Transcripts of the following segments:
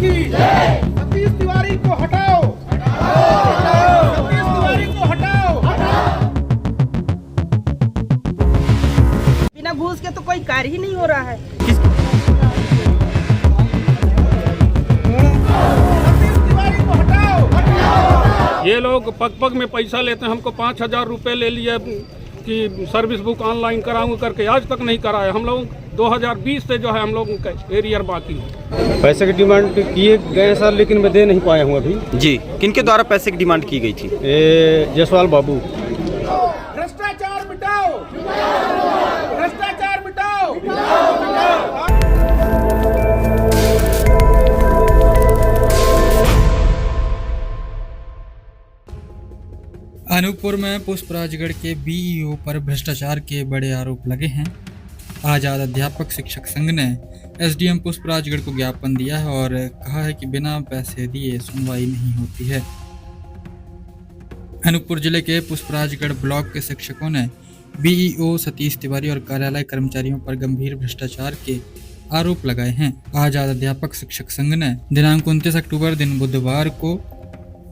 की सतीश तिवारी को हटाओ, सतीश तिवारी को हटाओ। बिना घूस के तो कोई कार्य ही नहीं हो रहा है। सतीश तिवारी को हटाओ। ये लोग पग पग में पैसा लेते हैं। हमको 5,000 रुपये ले लिए कि सर्विस बुक ऑनलाइन कराऊंगा करके, आज तक नहीं कराया। हम लोग 2020 से जो है हम लोगों का एरियर बाकी है। पैसे की डिमांड किए गए सर, लेकिन मैं दे नहीं पाया हूँ अभी। जी, किनके द्वारा पैसे की डिमांड की गई थी? जयसवाल बाबू। भ्रष्टाचार मिटाओ, भ्रष्टाचार मिटाओ। अनूपपुर में पुष्पराजगढ़ के बीईओ पर भ्रष्टाचार के बड़े आरोप लगे हैं। आज़ाद अध्यापक शिक्षक संघ ने एसडीएम पुष्पराजगढ़ को ज्ञापन दिया है और कहा है कि बिना पैसे दिए सुनवाई नहीं होती है। अनूपपुर जिले के पुष्पराजगढ़ ब्लॉक के शिक्षकों ने बीईओ सतीश तिवारी और कार्यालय कर्मचारियों पर गंभीर भ्रष्टाचार के आरोप लगाए हैं। आज़ाद अध्यापक शिक्षक संघ ने दिनांक 29 अक्टूबर दिन बुधवार को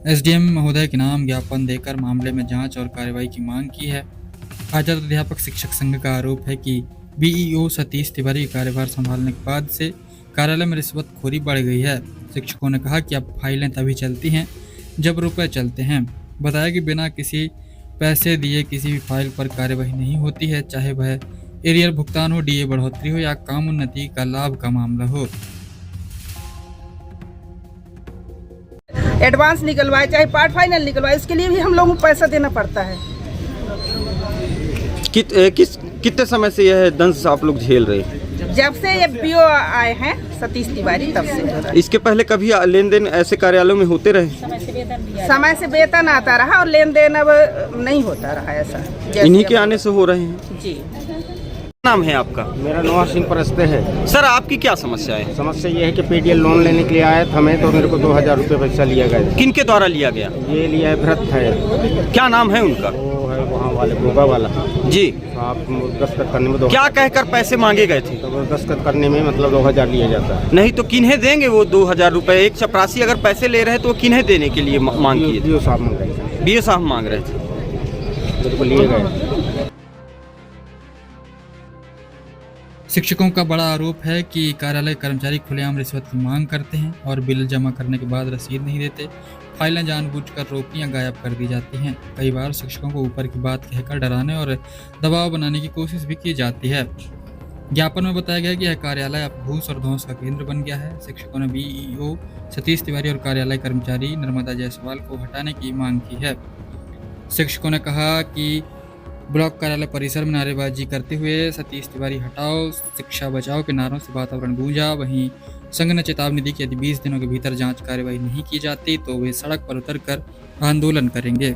एसडीएम महोदय के नाम ज्ञापन देकर मामले में जांच और कार्रवाई की मांग की है। आज़ाद अध्यापक शिक्षक संघ का आरोप है कि बीईओ सतीश तिवारी कार्यभार संभालने के बाद से कार्यालय में रिश्वतखोरी बढ़ गई है। शिक्षकों ने कहा कि अब फाइलें तभी चलती हैं जब रुपए चलते हैं। बताया कि बिना किसी पैसे दिए किसी भी फाइल पर कार्यवाही नहीं होती है, चाहे वह एरियर भुगतान हो, डीए बढ़ोतरी हो या काम उन्नति का लाभ का मामला हो। एडवांस निकलवाए चाहे पार्ट फाइनल निकलवाए, इसके लिए भी हम लोगों को पैसा देना पड़ता है। कितने समय से यह दंश आप लोग झेल रहे हैं? जब से ये बीओ आए हैं सतीश तिवारी तब से हो रहा है। इसके पहले कभी लेन देन ऐसे कार्यालयों में होते रहे? समय से वेतन आता रहा और लेन देन अब नहीं होता रहा ऐसा। इन्हीं के आने से हो रहे हैं। जी। नाम है आपका? मेरा नवाज सिंह परस्ते है। सर, आपकी क्या समस्या है? समस्या ये है कि पीडीएल लोन लेने के लिए आया था मैं, तो मेरे को 2,000 रुपये पैसा लिया गया। किनके द्वारा लिया गया? ये लिया है भरत है। क्या नाम है उनका? वो है वहाँ वाले गोगा वाला जी। आप दस्तखत करने में क्या कहकर पैसे मांगे गए थे? तो दस्तखत करने में मतलब 2,000 लिया जाता है। नहीं तो किन्हें देंगे वो 2,000 रुपए? एक चपरासी अगर पैसे ले रहे हैं तो वो किन्हें देने के लिए मांग की? बीओ साहब मांग रहे थे। बीओ साहब मांग रहे थे, मेरे को लिए गए। शिक्षकों का बड़ा आरोप है कि कार्यालय कर्मचारी खुलेआम रिश्वत की मांग करते हैं और बिल जमा करने के बाद रसीद नहीं देते। फाइलें जानबूझकर रोकी या गायब कर दी जाती हैं। कई बार शिक्षकों को ऊपर की बात कहकर डराने और दबाव बनाने की कोशिश भी की जाती है। ज्ञापन में बताया गया कि यह कार्यालय अब घूस और धौंस का केंद्र बन गया है। शिक्षकों ने बीईओ सतीश तिवारी और कार्यालय कर्मचारी नर्मदा जायसवाल को हटाने की मांग की है। शिक्षकों ने कहा कि ब्लॉक कार्यालय परिसर में नारेबाजी करते हुए सतीश तिवारी हटाओ, शिक्षा बचाओ के नारों से वातावरण गूंजा। वहीं संघ ने चेतावनी दी कि यदि 20 दिनों के भीतर जांच कार्रवाई नहीं की जाती तो वे सड़क पर उतरकर आंदोलन करेंगे।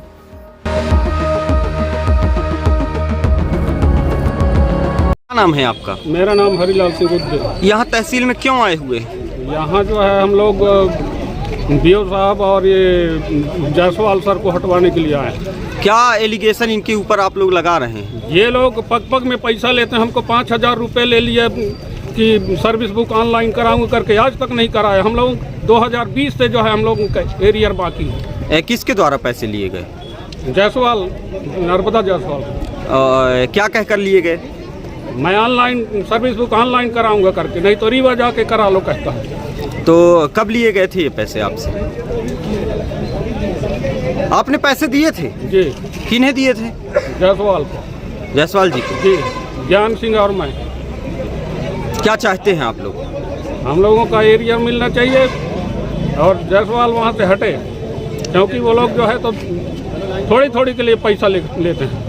क्या नाम है आपका? मेरा नाम हरिलाल सिंह गुज्जर। यहाँ तहसील में क्यों आए हुए? यहाँ जो है हम लोग बीओ साहब और ये जायसवाल सर को हटवाने के लिए आए हैं। क्या एलिगेशन इनके ऊपर आप लोग लगा रहे हैं? ये लोग पग पग में पैसा लेते हैं। हमको 5,000 रुपये ले लिए कि सर्विस बुक ऑनलाइन कराऊंगा करके, आज तक नहीं कराया। हम लोग 2020 से जो है हम लोगों का एरियर बाकी है। किसके द्वारा पैसे लिए गए? जायसवाल, नर्मदा जायसवाल। क्या कहकर लिए गए? मैं ऑनलाइन सर्विस बुक ऑनलाइन कराऊंगा करके, नहीं तो रीवा जाके करा लो कहता है। तो कब लिए गए थे ये पैसे आपसे? आपने पैसे दिए थे? जी। किन्हें दिए थे? जायसवाल को। जायसवाल जी को? जी, ज्ञान सिंह और मैं। क्या चाहते हैं आप लोग? हम लोगों का एरिया मिलना चाहिए और जायसवाल वहाँ से हटे, क्योंकि वो लोग जो है तो थोड़ी थोड़ी के लिए पैसा लेते हैं।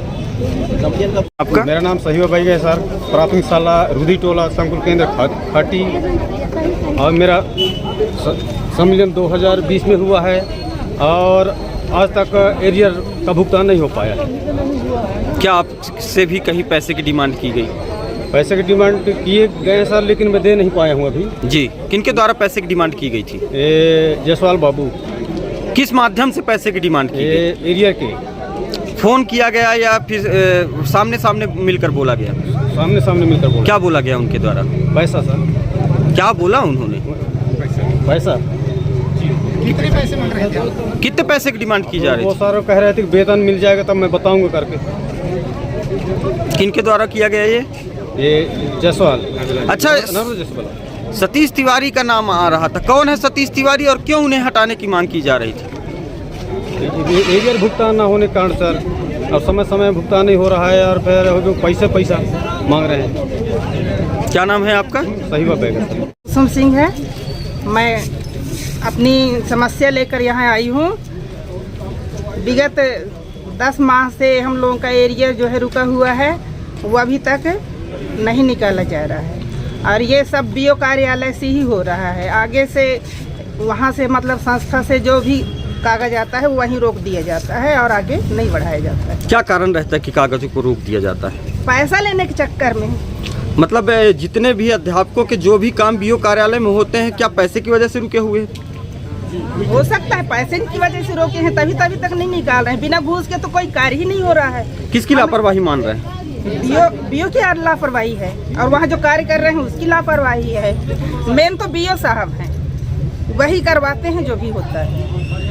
आपका? मेरा नाम सही भाई है सर। प्राथमिक शाला रूदी टोला संकुल केंद्र खटी, और मेरा सम्मेलन 2020 में हुआ है और आज तक एरियर का भुगतान नहीं हो पाया। क्या आपसे भी कहीं पैसे की डिमांड की गई? पैसे की डिमांड किए गए सर, लेकिन मैं दे नहीं पाया हूँ अभी। जी। किनके द्वारा पैसे की डिमांड की गई थी? जयसवाल बाबू। किस माध्यम से पैसे की डिमांड की गई? एरियर के फोन किया गया या फिर सामने सामने मिलकर बोला गया? सामने सामने मिलकर बोला। क्या बोला गया उनके द्वारा? पैसा सर। क्या बोला उन्होंने? पैसा कितने पैसे मांग रहे थे? कितने पैसे की डिमांड की जा रही वो सर कह रहे थे कि वेतन मिल जाएगा तब मैं बताऊंगा करके। थी किनके द्वारा किया गया ये जायसवाल। अच्छा, नरोज जायसवाल। सतीश तिवारी का नाम आ रहा था, कौन है सतीश तिवारी और क्यों उन्हें हटाने की मांग की जा रही थी? एरियर भुगतान ना होने के कारण सर, और समय समय भुगतान नहीं हो रहा है और फिर जो पैसा मांग रहे हैं। क्या नाम है आपका? सही बात है। कुसुम सिंह है। मैं अपनी समस्या लेकर यहाँ आई हूँ। विगत 10 माह से हम लोगों का एरिया जो है रुका हुआ है, वो अभी तक नहीं निकाला जा रहा है और ये सब बीओ कार्यालय से ही हो रहा है। आगे से वहाँ से मतलब संस्था से जो भी कागज आता है वो वहीं रोक दिया जाता है और आगे नहीं बढ़ाया जाता है। क्या कारण रहता है कि कागजों को रोक दिया जाता है? पैसा लेने के चक्कर में। मतलब जितने भी अध्यापकों के जो भी काम बीओ कार्यालय में होते हैं, क्या पैसे की वजह से रुके हुए हैं? हो सकता है पैसे की वजह से रोके हैं, तभी तक नहीं निकाल रहे हैं। बिना घूस के तो कोई कार्य ही नहीं हो रहा है। किसकी लापरवाही मान रहे हैं? बीओ की लापरवाही है और वहाँ जो कार्य कर रहे हैं उसकी लापरवाही है। मेन तो बीओ साहब हैं, वही करवाते हैं जो भी होता है।